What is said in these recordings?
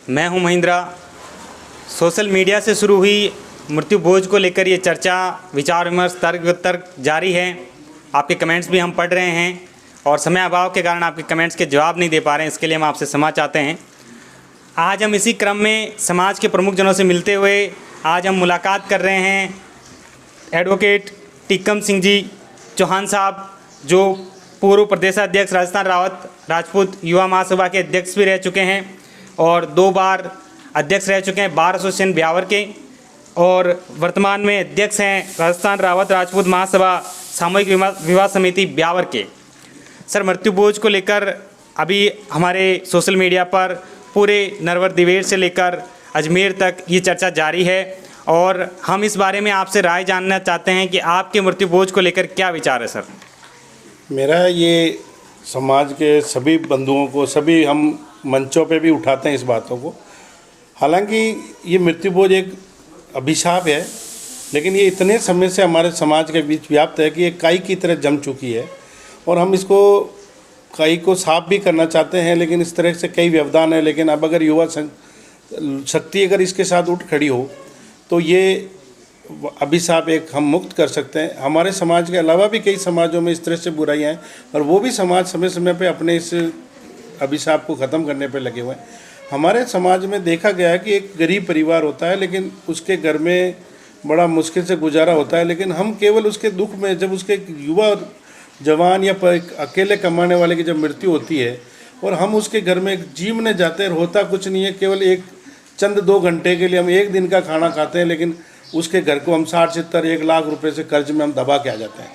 मैं हूं Mahindra. Social media से शुरू हुई मृत्यु भोज को लेकर ये चर्चा, विचार विमर्श, तर्क जारी है। आपके कमेंट्स भी हम पढ़ रहे हैं और समय अभाव के कारण आपके कमेंट्स के जवाब नहीं दे पा रहे हैं, इसके लिए हम आपसे क्षमा चाहते हैं। आज हम इसी क्रम में समाज के प्रमुख जनों से मिलते हुए आज हम मुलाकात कर रहे हैं एडवोकेट टीकम सिंह जी चौहान साहब, जो पूर्व प्रदेशाध्यक्ष राजस्थान राजपूत युवा महासभा के अध्यक्ष भी रह चुके हैं और 2 बार अध्यक्ष रह चुके हैं बार एसोसिएशन ब्यावर के, और वर्तमान में अध्यक्ष हैं राजस्थान राजपूत महासभा सामूहिक विवाह समिति ब्यावर के। सर, मृत्यु भोज को लेकर अभी हमारे सोशल मीडिया पर पूरे नरवर दिवेर से लेकर अजमेर तक ये चर्चा जारी है और हम इस बारे में आपसे राय जानना चाहते हैं कि आपके मृत्यु भोज को लेकर क्या विचार है। सर, मेरा ये समाज के सभी बंधुओं को, सभी हम मंचों पे भी उठाते हैं इस बातों को। हालांकि ये मृत्यु भोज एक अभिशाप है, लेकिन ये इतने समय से हमारे समाज के बीच व्याप्त है कि ये काई की तरह जम चुकी है और हम इसको काई को साफ भी करना चाहते हैं, लेकिन इस तरह से कई व्यवधान है। लेकिन अब अगर युवा शक्ति अगर इसके साथ उठ खड़ी हो तो ये अभिशाप एक हम मुक्त कर सकते हैं। हमारे समाज के अलावा भी कई समाजों में इस तरह से बुराइयां हैं और वो भी समाज समय समय पे अपने इस अभिशाप को ख़त्म करने पे लगे हुए हैं। हमारे समाज में देखा गया है कि एक गरीब परिवार होता है, लेकिन उसके घर में बड़ा मुश्किल से गुजारा होता है, लेकिन हम केवल उसके दुख में, जब उसके युवा जवान या अकेले कमाने वाले की जब मृत्यु होती है और हम उसके घर में जीवने जाते हैं, होता कुछ नहीं है, केवल एक चंद 2 घंटे के लिए हम एक दिन का खाना खाते हैं, लेकिन उसके घर को हम 60-70-1 लाख रुपए से कर्ज में हम दबा के आ जाते हैं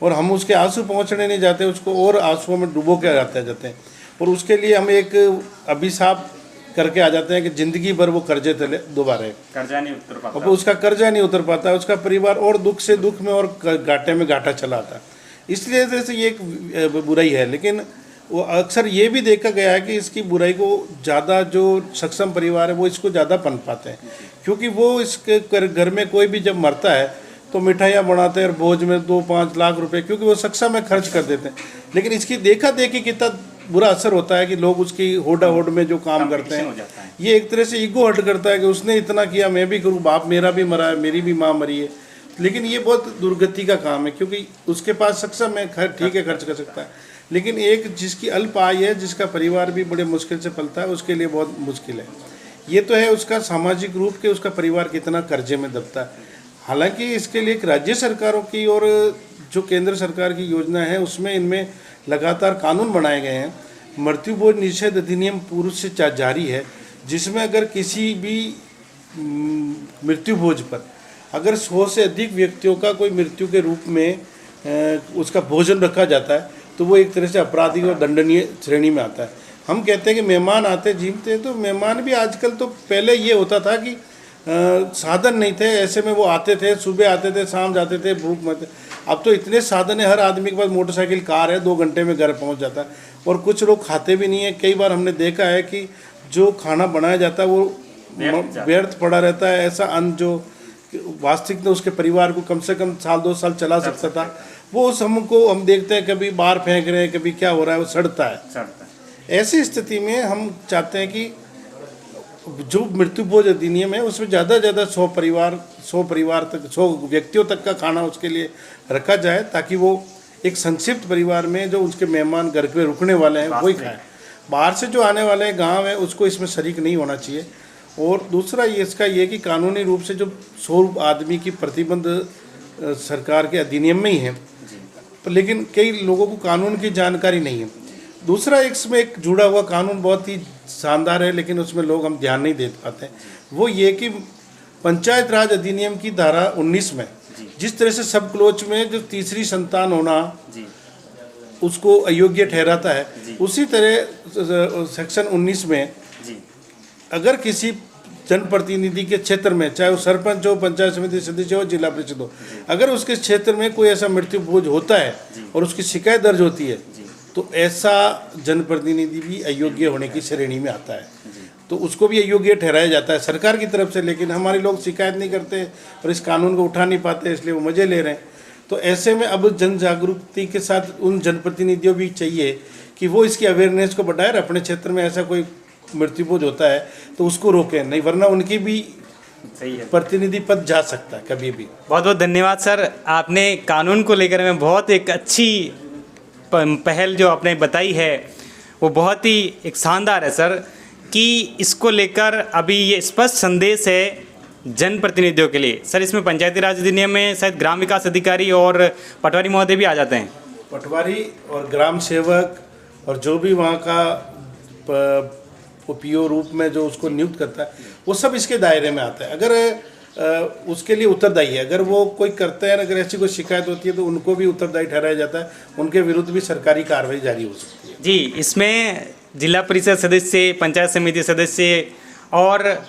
और हम उसके आंसू पहुंचने नहीं जाते, उसको और आंसुओं में डुबो के आ जाते हैं और उसके लिए हम एक अभिशाप करके आ जाते हैं कि ज़िंदगी भर वो कर्जे तले दोबारा कर्जा नहीं उतर पाता, अब उसका कर्जा नहीं उतर पाता, उसका परिवार और दुख से दुख में और घाटे में घाटा चला आता है। इसलिए जैसे ये एक बुराई है, लेकिन वो अक्सर ये भी देखा गया है कि इसकी बुराई को ज़्यादा जो सक्षम परिवार है वो इसको ज़्यादा पनप पाते हैं, क्योंकि वो इसके घर में कोई भी जब मरता है तो मिठाइयाँ बनाते हैं और भोज में 2-5 लाख रुपए, क्योंकि वो सक्षम है, खर्च कर देते हैं। लेकिन इसकी देखा देखी कितना बुरा असर होता है कि लोग उसकी होड़ा होड़ में जो काम करते हैं, ये एक तरह से ईगो हर्ट करता है कि उसने इतना किया, मैं भी करूँ, बाप मेरा भी मरा है, मेरी भी माँ मरी है। लेकिन ये बहुत दुर्गति का काम है, क्योंकि उसके पास सक्षम है, ठीक है, खर्च कर सकता है, लेकिन एक जिसकी अल्प आय है, जिसका परिवार भी बड़े मुश्किल से पलता है, उसके लिए बहुत मुश्किल है। ये तो है उसका सामाजिक रूप के उसका परिवार कितना कर्जे में दबता है। हालांकि इसके लिए राज्य सरकारों की और जो केंद्र सरकार की योजना है उसमें इनमें लगातार कानून बनाए गए हैं। मृत्यु भोज निषेध अधिनियम पूर्व से जारी है, जिसमें अगर किसी भी मृत्यु भोज पर अगर 100 से अधिक व्यक्तियों का कोई मृत्यु के रूप में उसका भोजन रखा जाता है तो वो एक तरह से आपराधिक और दंडनीय श्रेणी में आता है। हम कहते हैं कि मेहमान आते जीवते हैं, तो मेहमान भी आजकल, तो पहले ये होता था कि साधन नहीं थे, ऐसे में वो आते थे, सुबह आते थे, शाम जाते थे, भूख मरते। अब तो इतने साधन है, हर आदमी के पास मोटरसाइकिल, कार है, 2 घंटे में घर पहुंच जाता है और कुछ लोग खाते भी नहीं है। कई बार हमने देखा है कि जो खाना बनाया जाता है वो व्यर्थ पड़ा रहता है। ऐसा अन्न जो वास्तविक में उसके परिवार को कम से कम 1-2 साल चला सकता था, वो उस हमको हम देखते हैं कभी बाहर फेंक रहे हैं, कभी क्या हो रहा है, वो सड़ता है। ऐसी स्थिति में हम चाहते हैं कि जो मृत्यु भोज अधिनियम है उसमें ज़्यादा से ज़्यादा 100 परिवार तक, 100 व्यक्तियों तक का खाना उसके लिए रखा जाए, ताकि वो एक संक्षिप्त परिवार में जो उसके मेहमान घर पे रुकने वाले हैं वही खाएं। बाहर से जो आने वाले हैं, गाँव है, उसको इसमें शरीक नहीं होना चाहिए। और दूसरा इसका ये कि कानूनी रूप से जो 100 आदमी की प्रतिबंध सरकार के अधिनियम में ही है, लेकिन कई लोगों को कानून की जानकारी नहीं है। दूसरा इसमें एक जुड़ा हुआ कानून बहुत ही शानदार है, लेकिन उसमें लोग हम ध्यान नहीं दे पाते हैं, वो ये कि पंचायत राज अधिनियम की धारा 19 में जिस तरह से सब क्लोज में जो तीसरी संतान होना उसको अयोग्य ठहराता है, उसी तरह सेक्शन 19 में अगर किसी जनप्रतिनिधि के क्षेत्र में, चाहे वो सरपंच हो, पंचायत समिति सदस्य हो, जिला परिषद हो, अगर उसके क्षेत्र में कोई ऐसा मृत्यु भोज होता है और उसकी शिकायत दर्ज होती है, तो ऐसा जनप्रतिनिधि भी अयोग्य होने की श्रेणी में आता है, तो उसको भी अयोग्य ठहराया जाता है सरकार की तरफ से। लेकिन हमारे लोग शिकायत नहीं करते और इस कानून को उठा नहीं पाते, इसलिए वो मजे ले रहे हैं। तो ऐसे में अब जन जागरूकता के साथ उन जनप्रतिनिधियों भी चाहिए कि वो इसकी अवेयरनेस को बढ़ाए, अपने क्षेत्र में ऐसा कोई मृत्युभोज होता है तो उसको रोकें, नहीं वरना उनकी भी सही है। प्रतिनिधि पद जा सकता है कभी भी। बहुत बहुत धन्यवाद सर, आपने कानून को लेकर में बहुत एक अच्छी पहल जो आपने बताई है वो बहुत ही एक शानदार है सर, कि इसको लेकर अभी ये स्पष्ट संदेश है जनप्रतिनिधियों के लिए। सर इसमें पंचायती राज अधिनियम में शायद ग्राम विकास अधिकारी और पटवारी महोदय भी आ जाते हैं। पटवारी और ग्राम सेवक और जो भी वहाँ का पीओ रूप में जो उसको नियुक्त करता है वो सब इसके दायरे में आता है। अगर उसके लिए उत्तरदायी है, अगर वो कोई करते हैं, अगर ऐसी कोई शिकायत होती है तो उनको भी उत्तरदायी ठहराया जाता है, उनके विरुद्ध भी सरकारी कार्रवाई जारी हो सकती है। जी, इसमें जिला परिषद सदस्य, पंचायत समिति सदस्य और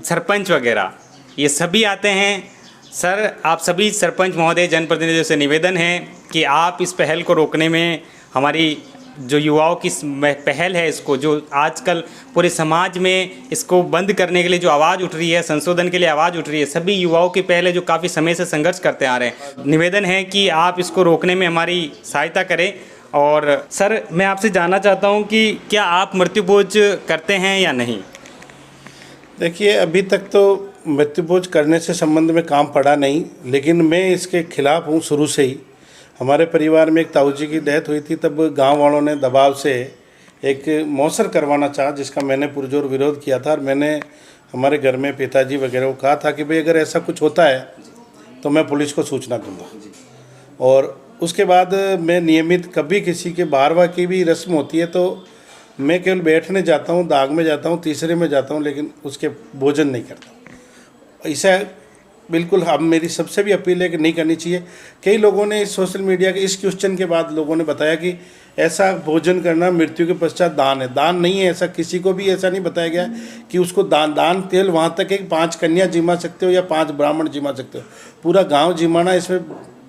सरपंच वगैरह ये सभी आते हैं। सर आप सभी सरपंच महोदय, जनप्रतिनिधियों से निवेदन है कि आप इस पहल को रोकने में, हमारी जो युवाओं की पहल है, इसको जो आजकल पूरे समाज में इसको बंद करने के लिए जो आवाज़ उठ रही है, संशोधन के लिए आवाज़ उठ रही है, सभी युवाओं की पहल है जो काफ़ी समय से संघर्ष करते आ रहे हैं। निवेदन है कि आप इसको रोकने में हमारी सहायता करें। और सर मैं आपसे जानना चाहता हूं कि क्या आप मृत्युभोज करते हैं या नहीं? देखिए, अभी तक तो मृत्युभोज करने से संबंध में काम पड़ा नहीं, लेकिन मैं इसके खिलाफ हूँ शुरू से ही। हमारे परिवार में एक ताऊ जी की डेथ हुई थी, तब गांव वालों ने दबाव से एक मौसर करवाना चाहा, जिसका मैंने पुरजोर विरोध किया था। और मैंने हमारे घर में पिताजी वगैरह को कहा था कि भाई अगर ऐसा कुछ होता है तो मैं पुलिस को सूचना दूंगा। और उसके बाद मैं नियमित, कभी किसी के बारवा की भी रस्म होती है तो मैं केवल बैठने जाता हूँ, दाग में जाता हूँ, तीसरे में जाता हूँ, लेकिन उसके भोजन नहीं करता। ऐसा बिल्कुल अब मेरी सबसे भी अपील है कि नहीं करनी चाहिए। कई लोगों ने इस सोशल मीडिया के इस क्वेश्चन के बाद लोगों ने बताया कि ऐसा भोजन करना मृत्यु के पश्चात दान है। दान नहीं है, ऐसा किसी को भी ऐसा नहीं बताया गया कि उसको दान केवल वहाँ तक है कि 5 कन्या जिमा सकते हो या 5 ब्राह्मण जिमा सकते हो, पूरा गाँव जिमाना इसमें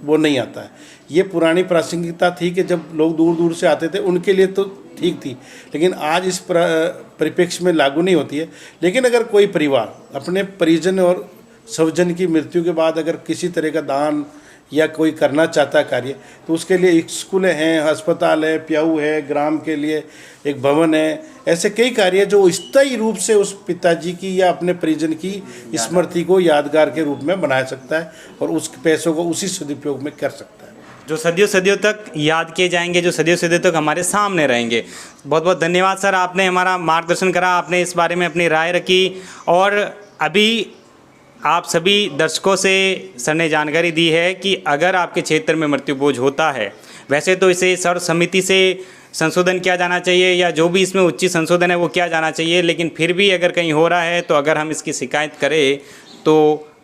वो नहीं आता है। ये पुरानी प्रासंगिकता थी कि जब लोग दूर दूर से आते थे उनके लिए तो ठीक थी, लेकिन आज इस परिप्रेक्ष्य में लागू नहीं होती है। लेकिन अगर कोई परिवार अपने परिजन और स्वजन की मृत्यु के बाद अगर किसी तरह का दान या कोई करना चाहता है कार्य, तो उसके लिए स्कूलें हैं, अस्पताल है, प्याऊ है, ग्राम के लिए एक भवन है, ऐसे कई कार्य जो स्थायी रूप से उस पिताजी की या अपने परिजन की स्मृति को यादगार के रूप में बना सकता है और उस पैसों को उसी सदुपयोग में कर सकता है, जो सदियों सदियों तक याद किए जाएंगे, जो सदियों सदियों तक हमारे सामने रहेंगे। बहुत बहुत धन्यवाद सर, आपने हमारा मार्गदर्शन करा, आपने इस बारे में अपनी राय रखी। और अभी आप सभी दर्शकों से सर ने जानकारी दी है कि अगर आपके क्षेत्र में मृत्युभोज होता है, वैसे तो इसे सर्व समिति से संशोधन किया जाना चाहिए या जो भी इसमें उचित संशोधन है वो किया जाना चाहिए, लेकिन फिर भी अगर कहीं हो रहा है तो अगर हम इसकी शिकायत करें तो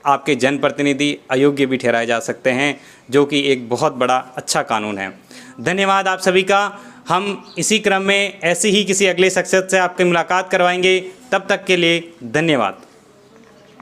आपके जनप्रतिनिधि अयोग्य भी ठहराए जा सकते हैं, जो कि एक बहुत बड़ा अच्छा कानून है। धन्यवाद आप सभी का। हम इसी क्रम में ऐसे ही किसी अगले शख्सियत से आपकी मुलाकात करवाएंगे। तब तक के लिए धन्यवाद।